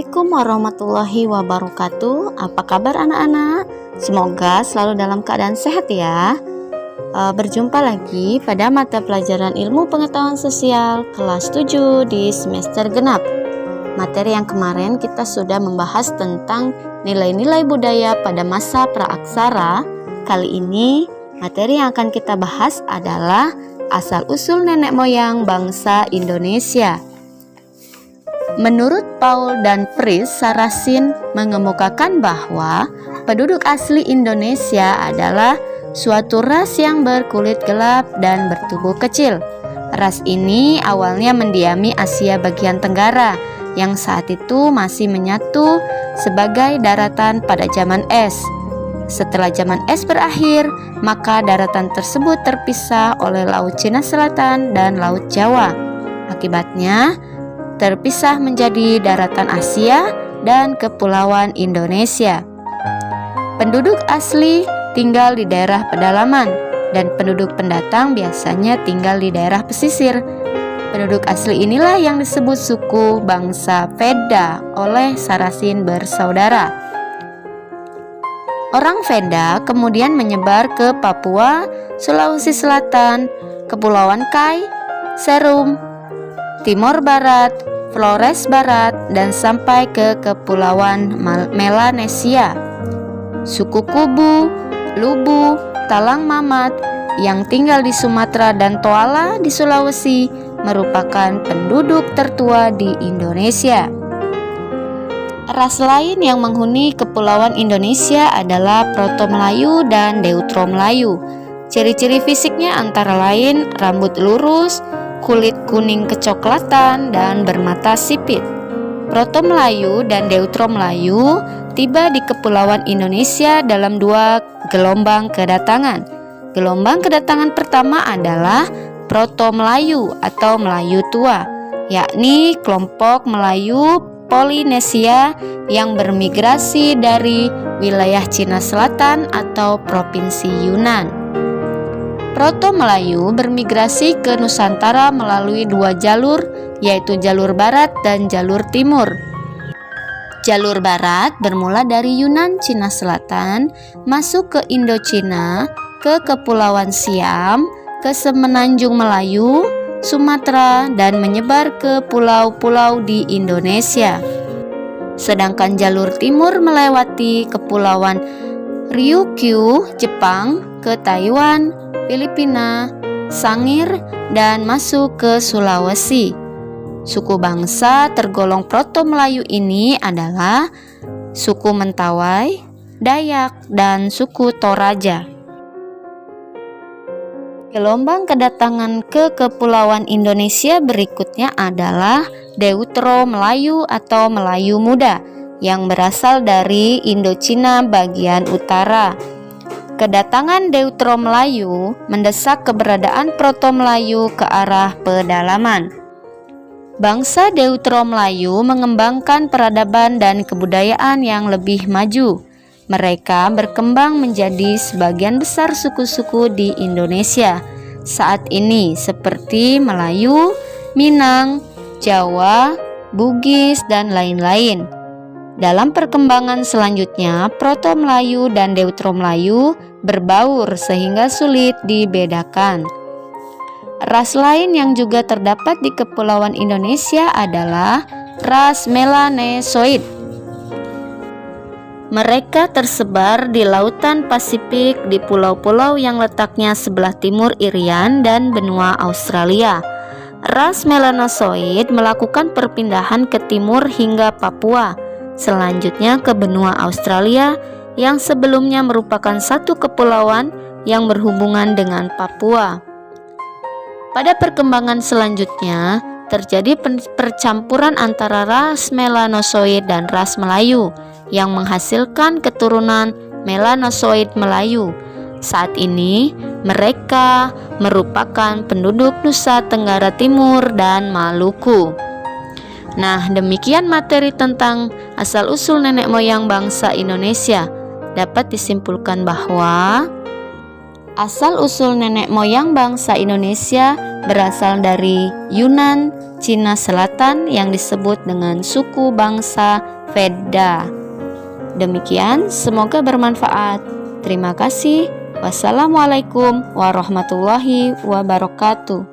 Assalamualaikum warahmatullahi wabarakatuh. Apa kabar anak-anak? Semoga selalu dalam keadaan sehat ya. Berjumpa lagi pada mata pelajaran ilmu pengetahuan sosial kelas 7 di semester genap. Materi yang kemarin kita sudah membahas tentang nilai-nilai budaya pada masa praaksara. Kali ini materi yang akan kita bahas adalah asal-usul nenek moyang bangsa Indonesia. Menurut Paul dan Fritz, Sarasin mengemukakan bahwa penduduk asli Indonesia adalah suatu ras yang berkulit gelap dan bertubuh kecil. Ras ini awalnya mendiami Asia bagian Tenggara yang saat itu masih menyatu sebagai daratan pada zaman es. Setelah zaman es berakhir, maka daratan tersebut terpisah oleh Laut Cina Selatan dan Laut Jawa. Akibatnya, terpisah menjadi daratan Asia dan kepulauan Indonesia. Penduduk asli tinggal di daerah pedalaman dan penduduk pendatang biasanya tinggal di daerah pesisir. Penduduk asli inilah yang disebut suku bangsa Veda oleh Sarasin bersaudara. Orang Veda kemudian menyebar ke Papua, Sulawesi Selatan, Kepulauan Kai, Serum, Timor Barat, Flores Barat, dan sampai ke Kepulauan Melanesia. Suku Kubu, Lubu, Talang Mamat yang tinggal di Sumatera dan Toala di Sulawesi merupakan penduduk tertua di Indonesia. Ras lain yang menghuni Kepulauan Indonesia adalah Proto-Melayu dan Deutero-Melayu. Ciri-ciri fisiknya antara lain rambut lurus, kulit kuning kecoklatan, dan bermata sipit. Proto-Melayu dan Deutero-Melayu tiba di Kepulauan Indonesia dalam dua gelombang kedatangan. Gelombang kedatangan pertama adalah Proto-Melayu atau Melayu tua, yakni kelompok Melayu Polinesia yang bermigrasi dari wilayah Cina Selatan atau Provinsi Yunan. Proto-Melayu bermigrasi ke Nusantara melalui dua jalur, yaitu jalur barat dan jalur timur. Jalur barat bermula dari Yunan Cina Selatan, masuk ke Indochina, ke Kepulauan Siam, ke Semenanjung Melayu, Sumatera, dan menyebar ke pulau-pulau di Indonesia. Sedangkan jalur timur melewati Kepulauan Ryukyu, Jepang, ke Taiwan, Filipina, Sangir, dan masuk ke Sulawesi. Suku bangsa tergolong Proto-Melayu ini adalah suku Mentawai, Dayak, dan suku Toraja. Gelombang kedatangan ke Kepulauan Indonesia berikutnya adalah Deutero-Melayu atau Melayu Muda yang berasal dari Indochina bagian utara. Kedatangan Deutero-Melayu mendesak keberadaan Proto-Melayu ke arah pedalaman. Bangsa Deutero-Melayu mengembangkan peradaban dan kebudayaan yang lebih maju. Mereka berkembang menjadi sebagian besar suku-suku di Indonesia saat ini seperti Melayu, Minang, Jawa, Bugis, dan lain-lain. Dalam perkembangan selanjutnya, Proto-Melayu dan Deutero-Melayu berbaur sehingga sulit dibedakan. Ras lain yang juga terdapat di Kepulauan Indonesia adalah ras Melanesoid. Mereka tersebar di lautan Pasifik di pulau-pulau yang letaknya sebelah timur Irian dan benua Australia. Ras Melanosoid melakukan perpindahan ke timur hingga Papua, selanjutnya ke benua Australia yang sebelumnya merupakan satu kepulauan yang berhubungan dengan Papua. Pada perkembangan selanjutnya, terjadi percampuran antara ras Melanosoid dan ras Melayu yang menghasilkan keturunan Melanosoid Melayu. Saat ini, mereka merupakan penduduk Nusa Tenggara Timur dan Maluku. Nah, demikian materi tentang asal-usul nenek moyang bangsa Indonesia. Dapat disimpulkan bahwa asal-usul nenek moyang bangsa Indonesia berasal dari Yunan, Cina Selatan yang disebut dengan suku bangsa Vedda. Demikian, semoga bermanfaat. Terima kasih. Wassalamualaikum warahmatullahi wabarakatuh.